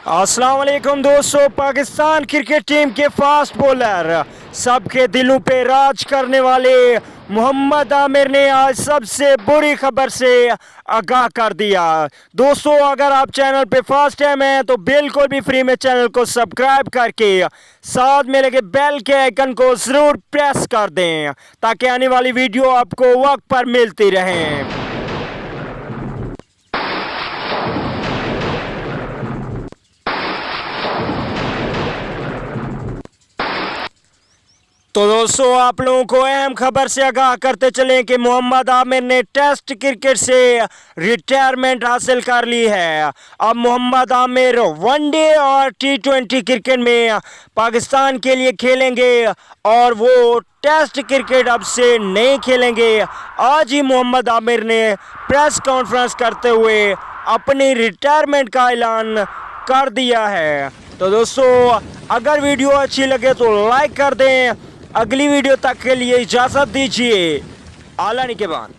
अस्सलाम वालेकुम दोस्तों। पाकिस्तान क्रिकेट टीम के फास्ट बॉलर, सबके दिलों पे राज करने वाले मोहम्मद आमिर ने आज सबसे बुरी खबर से आगाह कर दिया। दोस्तों, अगर आप चैनल पे फर्स्ट टाइम हैं तो बिल्कुल भी फ्री में चैनल को सब्सक्राइब करके साथ में लगे बेल के आइकन को ज़रूर प्रेस कर दें ताकि आने वाली वीडियो आपको वक्त पर मिलती रहें। तो दोस्तों, आप लोगों को अहम खबर से आगाह करते चलें कि मोहम्मद आमिर ने टेस्ट क्रिकेट से रिटायरमेंट हासिल कर ली है। अब मोहम्मद आमिर वनडे और T20 क्रिकेट में पाकिस्तान के लिए खेलेंगे और वो टेस्ट क्रिकेट अब से नहीं खेलेंगे। आज ही मोहम्मद आमिर ने प्रेस कॉन्फ्रेंस करते हुए अपनी रिटायरमेंट का ऐलान कर दिया है। तो दोस्तों, अगर वीडियो अच्छी लगे तो लाइक कर दें। अगली वीडियो तक के लिए इजाज़त दीजिए। आला निगहबान।